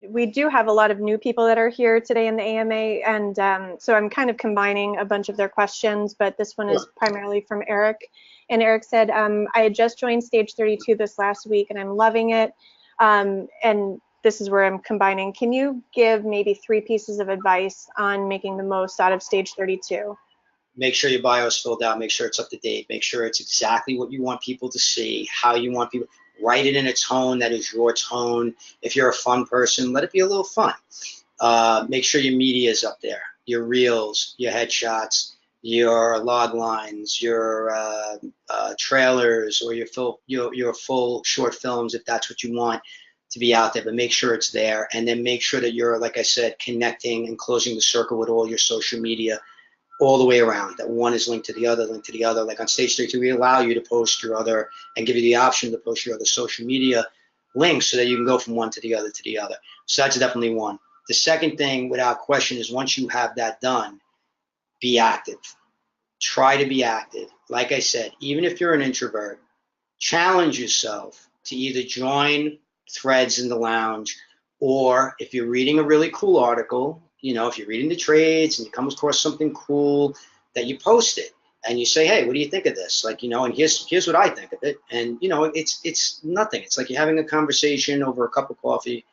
we do have a lot of new people that are here today in the AMA, and so I'm kind of combining a bunch of their questions, but this one is Sure. primarily from Eric. And Eric said, I had just joined Stage 32 this last week, and I'm loving it. And this is where I'm combining. Can you give maybe 3 pieces of advice on making the most out of Stage 32? Make sure your bio is filled out. Make sure it's up to date. Make sure it's exactly what you want people to see, how you want people. Write it in a tone that is your tone. If you're a fun person, let it be a little fun. Make sure your media is up there. Your reels, your headshots, your log lines, your trailers, or your full short films, if that's what you want to be out there. But make sure it's there, and then make sure that you're, like I said, connecting and closing the circle with all your social media all the way around. That one is linked to the other, linked to the other. Like on Stage 32, we allow you to post your other and give you the option to post your other social media links so that you can go from one to the other to the other. So that's definitely one. The second thing, without question, is once you have that done, be active. Try to be active. Like I said, even if you're an introvert, challenge yourself to either join threads in the lounge, or if you're reading a really cool article, if you're reading the trades and you come across something cool, that you post it and you say, hey, what do you think of this? Like, and here's what I think of it. And it's nothing. It's like you're having a conversation over a cup of coffee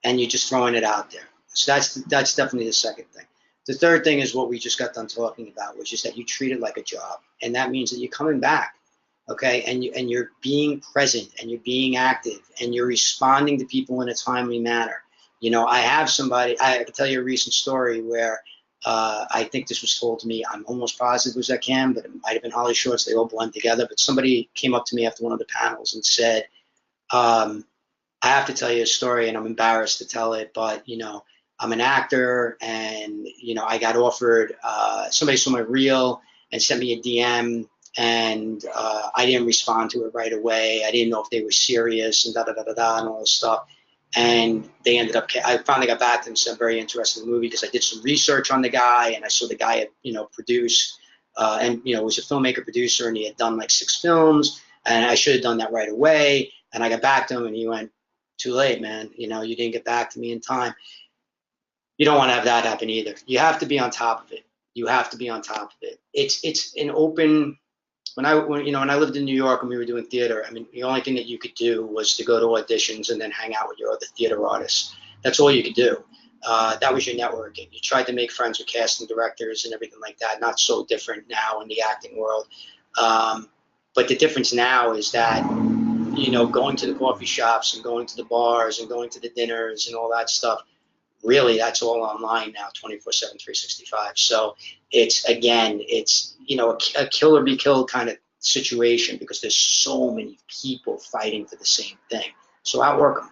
and you're just throwing it out there. So that's definitely the second thing. The third thing is what we just got done talking about, which is that you treat it like a job. And that means that you're coming back, okay? And you're being present and you're being active and you're responding to people in a timely manner. I have somebody, I can tell you a recent story where I think this was told to me. I'm almost positive as I can, but it might have been Holly Shorts. They all blend together. But somebody came up to me after one of the panels and said, I have to tell you a story, and I'm embarrassed to tell it, but, I'm an actor, and, I got offered, somebody saw my reel and sent me a DM, and I didn't respond to it right away. I didn't know if they were serious and da-da-da-da-da and all this stuff. And they ended up, I finally got back to them and said, I'm very interested in the movie because I did some research on the guy, and I saw the guy had, produced, and, was a filmmaker producer, and he had done like 6 films, and I should have done that right away. And I got back to him, and he went, too late, man. You didn't get back to me in time. You don't want to have that happen either. You have to be on top of it. You have to be on top of it. It's an open. When I lived in New York and we were doing theater, I mean, the only thing that you could do was to go to auditions and then hang out with your other theater artists. That's all you could do. That was your networking. You tried to make friends with casting directors and everything like that. Not so different now in the acting world. But the difference now is that, going to the coffee shops and going to the bars and going to the dinners and all that stuff, really, that's all online now, 24/7, 365. So it's a kill or be killed kind of situation because there's so many people fighting for the same thing. So outwork them.